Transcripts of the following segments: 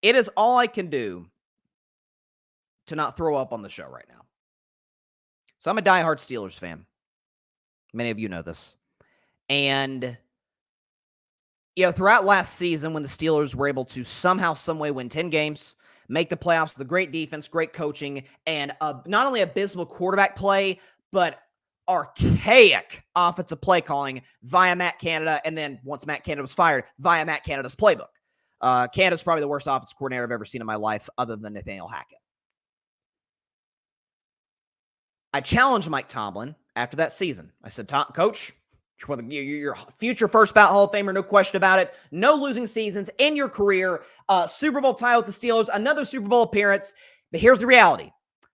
It is all I can do to not throw up on the show right now. So I'm a diehard Steelers fan. Many of you know this. And, throughout last season when the Steelers were able to somehow, someway win 10 games, make the playoffs with a great defense, great coaching, and not only abysmal quarterback play, but archaic offensive play calling via Matt Canada, and then once Matt Canada was fired, via Matt Canada's playbook. Canada's probably the worst offensive coordinator I've ever seen in my life other than Nathaniel Hackett. I challenged Mike Tomlin after that season. I said, Coach, you're future first ballot Hall of Famer, no question about it. No losing seasons in your career. Super Bowl title with the Steelers, another Super Bowl appearance. But here's the reality.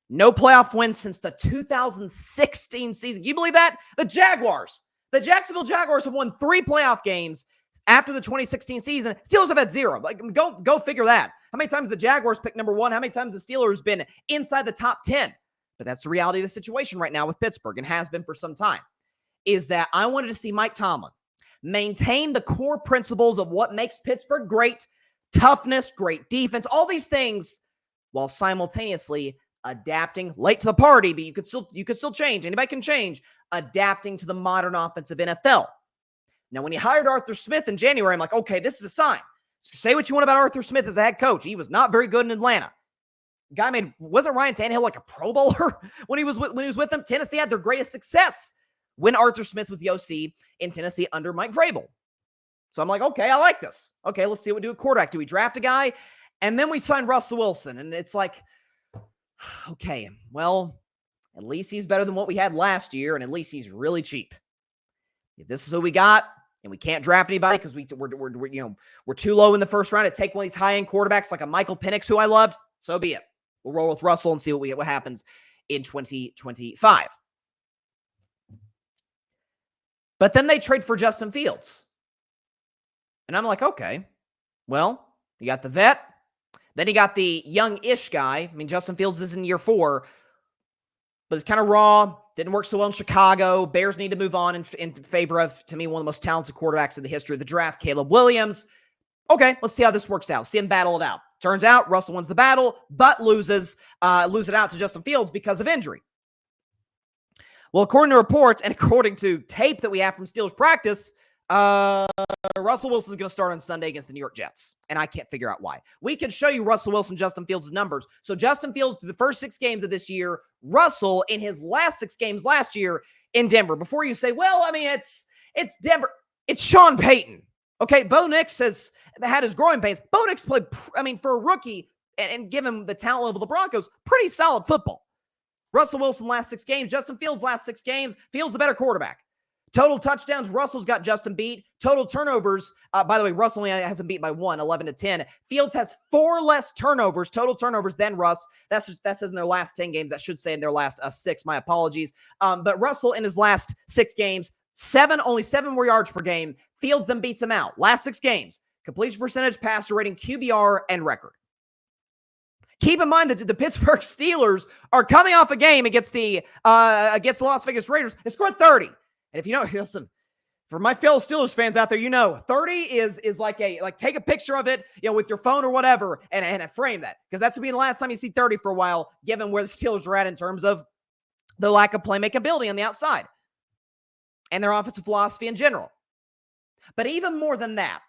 No playoff wins since the 2016 season. Can you believe that? The Jacksonville Jaguars have won 3 playoff games after the 2016 season. Steelers have had 0. Like, go figure that. How many times the Jaguars picked number 1? How many times the Steelers been inside the top 10? But that's the reality of the situation right now with Pittsburgh, and has been for some time, is that I wanted to see Mike Tomlin maintain the core principles of what makes Pittsburgh great: toughness, great defense, all these things, while simultaneously adapting late to the party, but you could still change. Anybody can change. Adapting to the modern offensive NFL. Now, when he hired Arthur Smith in January, I'm like, okay, this is a sign. Say what you want about Arthur Smith as a head coach. He was not very good in Atlanta. Wasn't Ryan Tannehill like a Pro Bowler when he was with them? Tennessee had their greatest success when Arthur Smith was the OC in Tennessee under Mike Vrabel. So I'm like, okay, I like this. Okay, let's see what we do at quarterback. Do we draft a guy? And then we signed Russell Wilson. And it's like, okay, well, at least he's better than what we had last year, and at least he's really cheap. If this is who we got, and we can't draft anybody because we're too low in the first round to take one of these high-end quarterbacks like a Michael Penix, who I loved, so be it. We'll roll with Russell and see what happens in 2025. But then they trade for Justin Fields. And I'm like, okay, well, you got the vet. Then you got the young-ish guy. I mean, Justin Fields is in year 4, but it's kind of raw. Didn't work so well in Chicago. Bears need to move on in favor of, to me, one of the most talented quarterbacks in the history of the draft, Caleb Williams. Okay, let's see how this works out. See him battle it out. Turns out Russell wins the battle, but loses it out to Justin Fields because of injury. Well, according to reports and according to tape that we have from Steelers practice, Russell Wilson is going to start on Sunday against the New York Jets, and I can't figure out why. We can show you Russell Wilson, Justin Fields' numbers. So Justin Fields through the first 6 games of this year, Russell in his last 6 games last year in Denver. Before you say, well, I mean, it's Denver. It's Sean Payton. Okay, Bo Nix has had his growing pains. Bo Nix played, for a rookie, and given the talent level of the Broncos, pretty solid football. Russell Wilson last 6 games. Justin Fields last 6 games. Fields the better quarterback. Total touchdowns, Russell's got Justin beat. Total turnovers, by the way, Russell only has him beat by 1, 11-10. Fields has 4 less turnovers, total turnovers than Russ. That says in their last 10 games. That should say in their last 6. My apologies. But Russell in his last 6 games, only 7 more yards per game. Fields then beats him out. Last 6 games, completion percentage, passer rating, QBR, and record. Keep in mind that the Pittsburgh Steelers are coming off a game against the Las Vegas Raiders. They scored 30. And if you know, listen, for my fellow Steelers fans out there, 30 is like take a picture of it, with your phone or whatever, and frame that, because that's gonna be the last time you see 30 for a while, given where the Steelers are at in terms of the lack of playmaking ability on the outside and their offensive philosophy in general. But even more than that,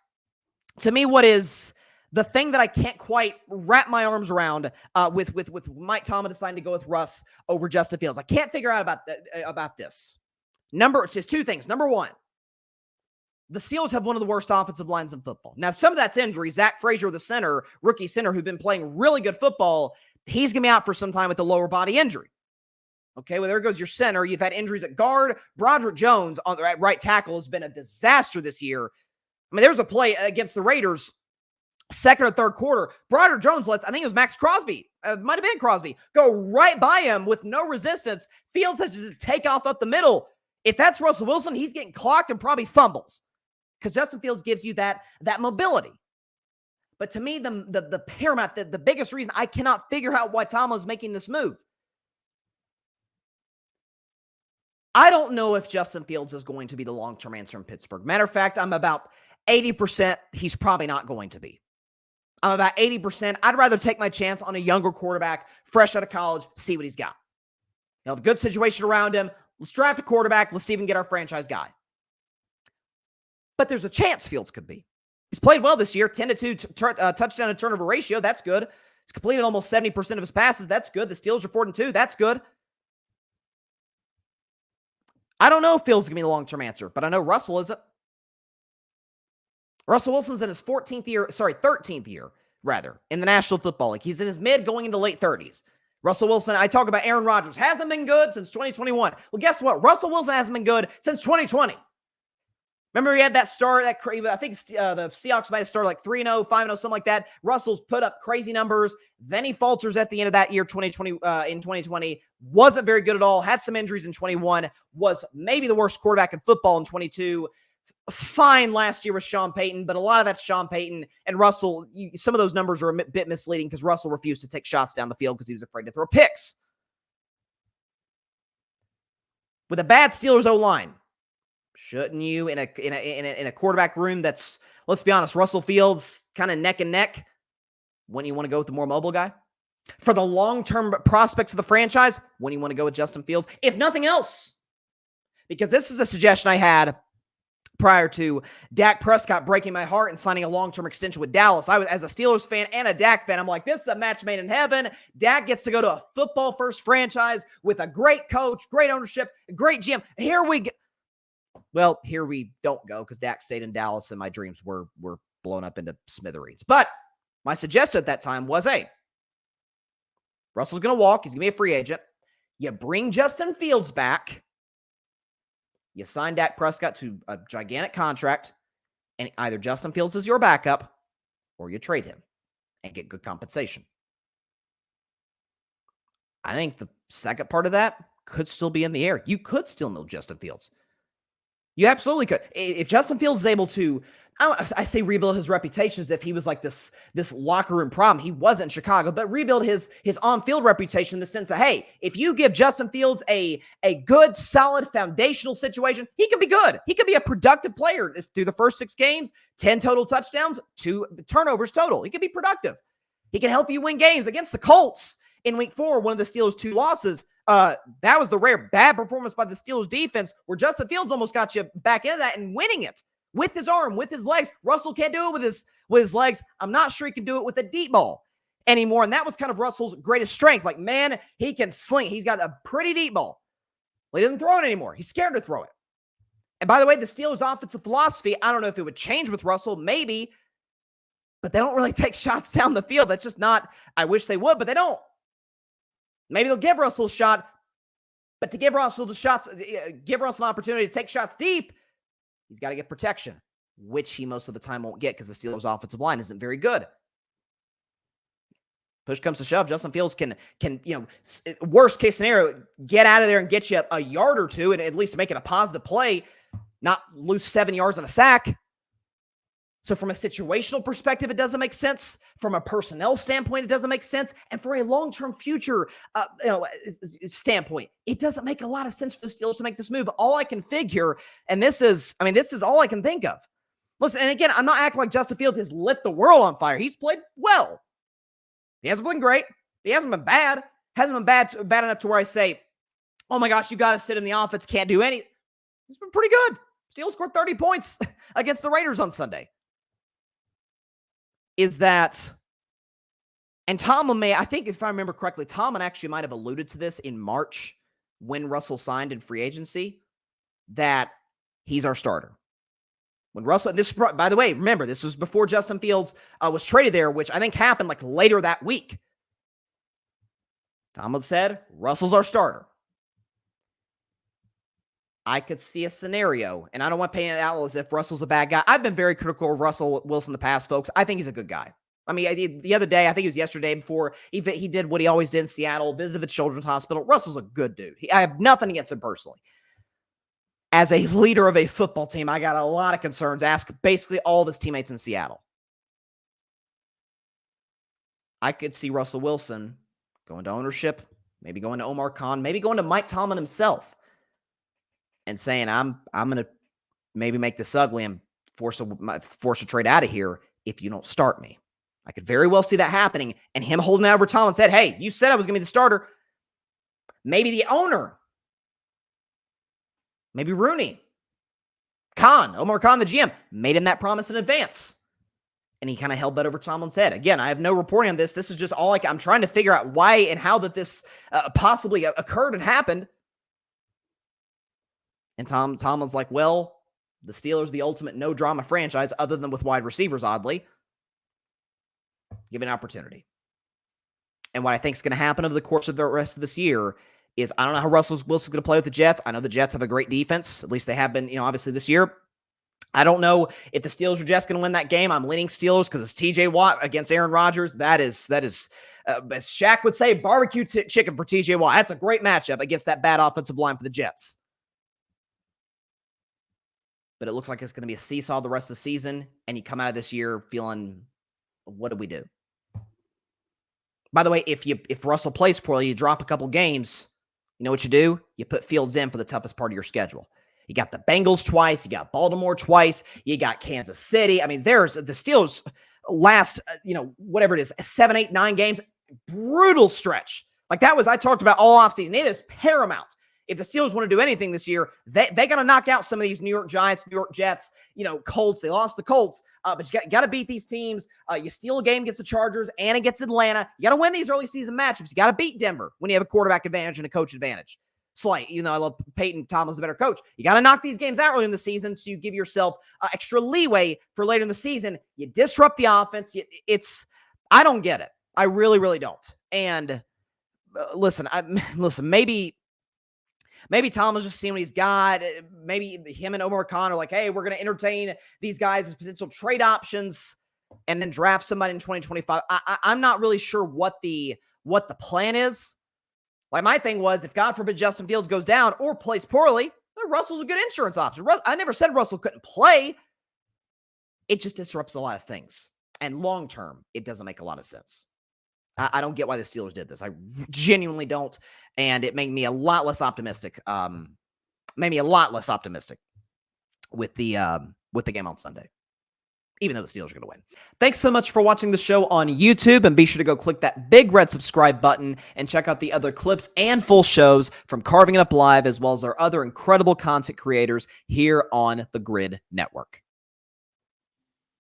to me, what is the thing that I can't quite wrap my arms around with Mike Tomlin deciding to go with Russ over Justin Fields, I can't figure out about this. It's 2 things. Number 1, the Steelers have one of the worst offensive lines in football. Now, some of that's injury. Zach Frazier, the rookie center, who's been playing really good football, he's going to be out for some time with a lower body injury. Okay, well, there goes your center. You've had injuries at guard. Broderick Jones on the right tackle has been a disaster this year. I mean, there was a play against the Raiders, second or third quarter. Broderick Jones I think it was Max Crosby. It might have been Crosby. Go right by him with no resistance. Fields has to take off up the middle. If that's Russell Wilson, he's getting clocked and probably fumbles, because Justin Fields gives you that mobility. But to me, the paramount, the biggest reason I cannot figure out why Tomlin's making this move, I don't know if Justin Fields is going to be the long-term answer in Pittsburgh. Matter of fact, I'm about 80% he's probably not going to be. I'm about 80%. I'd rather take my chance on a younger quarterback, fresh out of college, see what he's got. Have a good situation around him. Let's draft a quarterback. Let's see if we can get our franchise guy. But there's a chance Fields could be. He's played well this year, 10-2 touchdown to turnover ratio. That's good. He's completed almost 70% of his passes. That's good. The Steelers are 4-2. That's good. I don't know if Fields is going to be the long-term answer, but I know Russell isn't. Russell Wilson's in his 13th year, in the National Football League. He's in his mid going into late 30s. Russell Wilson, I talk about Aaron Rodgers, hasn't been good since 2021. Well, guess what? Russell Wilson hasn't been good since 2020. Remember he had that start, I think the Seahawks might have started like 3-0, 5-0, something like that. Russell's put up crazy numbers. Then he falters at the end of that year, 2020. Wasn't very good at all. Had some injuries in 21. Was maybe the worst quarterback in football in 22. Fine last year with Sean Payton, but a lot of that's Sean Payton and Russell. Some of those numbers are a bit misleading because Russell refused to take shots down the field because he was afraid to throw picks. With a bad Steelers O-line, shouldn't you in a quarterback room that's, let's be honest, Russell Fields kind of neck and neck? Wouldn't you want to go with the more mobile guy? For the long-term prospects of the franchise, wouldn't you want to go with Justin Fields? If nothing else, because this is a suggestion I had prior to Dak Prescott breaking my heart and signing a long-term extension with Dallas. I was, as a Steelers fan and a Dak fan, I'm like, this is a match made in heaven. Dak gets to go to a football-first franchise with a great coach, great ownership, great GM. Here we go. Well, here we don't go because Dak stayed in Dallas and my dreams were blown up into smithereens. But my suggestion at that time was, hey, Russell's going to walk. He's going to be a free agent. You bring Justin Fields back. You sign Dak Prescott to a gigantic contract, and either Justin Fields is your backup or you trade him and get good compensation. I think the second part of that could still be in the air. You could still mill Justin Fields. You absolutely could. If Justin Fields is able to, I say rebuild his reputation as if he was like this locker room problem. He wasn't in Chicago, but rebuild his on-field reputation in the sense that, hey, if you give Justin Fields a good, solid, foundational situation, he can be good. He could be a productive player through the first 6 games, 10 total touchdowns, 2 turnovers total. He could be productive. He can help you win games against the Colts in week 4, one of the Steelers' 2 losses. That was the rare bad performance by the Steelers defense where Justin Fields almost got you back into that and winning it with his arm, with his legs. Russell can't do it with his legs. I'm not sure he can do it with a deep ball anymore. And that was kind of Russell's greatest strength. Like, man, he can sling. He's got a pretty deep ball. Well, he doesn't throw it anymore. He's scared to throw it. And by the way, the Steelers' offensive philosophy, I don't know if it would change with Russell, maybe, but they don't really take shots down the field. That's just not, I wish they would, but they don't. Maybe they'll give Russell a shot, but to give Russell an opportunity to take shots deep, he's got to get protection, which he most of the time won't get because the Steelers' offensive line isn't very good. Push comes to shove, Justin Fields can worst case scenario, get out of there and get you a yard or two and at least make it a positive play, not lose 7 yards on a sack. So from a situational perspective, it doesn't make sense. From a personnel standpoint, it doesn't make sense. And for a long-term future standpoint, it doesn't make a lot of sense for the Steelers to make this move. All I can figure, and this is all I can think of. Listen, and again, I'm not acting like Justin Fields has lit the world on fire. He's played well. He hasn't been great. He hasn't been bad. Hasn't been bad enough to where I say, oh my gosh, you got to sit in the offense, can't do anything. He's been pretty good. Steelers scored 30 points against the Raiders on Sunday. Is that, and Tomlin I think if I remember correctly, Tomlin actually might have alluded to this in March when Russell signed in free agency, that he's our starter. When Russell, by the way, remember, this was before Justin Fields was traded there, which I think happened like later that week. Tomlin said, Russell's our starter. I could see a scenario, and I don't want to paint it out as if Russell's a bad guy. I've been very critical of Russell Wilson in the past, folks. I think he's a good guy. I mean, the other day, I think it was yesterday before, he did what he always did in Seattle, visited the Children's Hospital. Russell's a good dude. I have nothing against him personally. As a leader of a football team, I got a lot of concerns. Ask basically all of his teammates in Seattle. I could see Russell Wilson going to ownership, maybe going to Omar Khan, maybe going to Mike Tomlin himself, and saying, I'm going to maybe make this ugly and force a trade out of here if you don't start me. I could very well see that happening, and him holding out over Tomlin said, hey, you said I was going to be the starter. Maybe the owner, maybe Rooney, Omar Khan, the GM, made him that promise in advance. And he kind of held that over Tomlin's head. Again, I have no reporting on this. This is just all I'm trying to figure out why and how that this possibly occurred and happened. And Tomlin's like, well, the Steelers, the ultimate no-drama franchise, other than with wide receivers, oddly. Give an opportunity. And what I think is going to happen over the course of the rest of this year is, I don't know how Russell Wilson's going to play with the Jets. I know the Jets have a great defense. At least they have been, obviously this year. I don't know if the Steelers are just going to win that game. I'm leaning Steelers because it's TJ Watt against Aaron Rodgers. That is, as Shaq would say, barbecue chicken for TJ Watt. That's a great matchup against that bad offensive line for the Jets. But it looks like it's going to be a seesaw the rest of the season, and you come out of this year feeling, what did we do? By the way, if Russell plays poorly, you drop a couple games, you know what you do? You put Fields in for the toughest part of your schedule. You got the Bengals twice. You got Baltimore twice. You got Kansas City. I mean, there's the Steelers last, whatever it is, 7, 8, 9 games, brutal stretch. Like that was, I talked about all offseason. It is paramount. If the Steelers want to do anything this year, they got to knock out some of these New York Giants, New York Jets, Colts. They lost the Colts, but you got to beat these teams. You steal a game against the Chargers and against Atlanta. You got to win these early season matchups. You got to beat Denver when you have a quarterback advantage and a coach advantage. Slight, I love Peyton Tomlin's a better coach. You got to knock these games out early in the season so you give yourself extra leeway for later in the season. You disrupt the offense. I don't get it. I really, really don't. And listen, maybe Tomlin's just seeing what he's got. Maybe him and Omar Khan are like, hey, we're going to entertain these guys as potential trade options and then draft somebody in 2025. I'm not really sure what the plan is. Like my thing was, if God forbid Justin Fields goes down or plays poorly, Russell's a good insurance option. I never said Russell couldn't play. It just disrupts a lot of things. And long term, it doesn't make a lot of sense. I don't get why the Steelers did this. I genuinely don't. And it made me a lot less optimistic. With the game on Sunday, even though the Steelers are going to win. Thanks so much for watching the show on YouTube, and be sure to go click that big red subscribe button and check out the other clips and full shows from Carving It Up Live, as well as our other incredible content creators here on the Grid Network.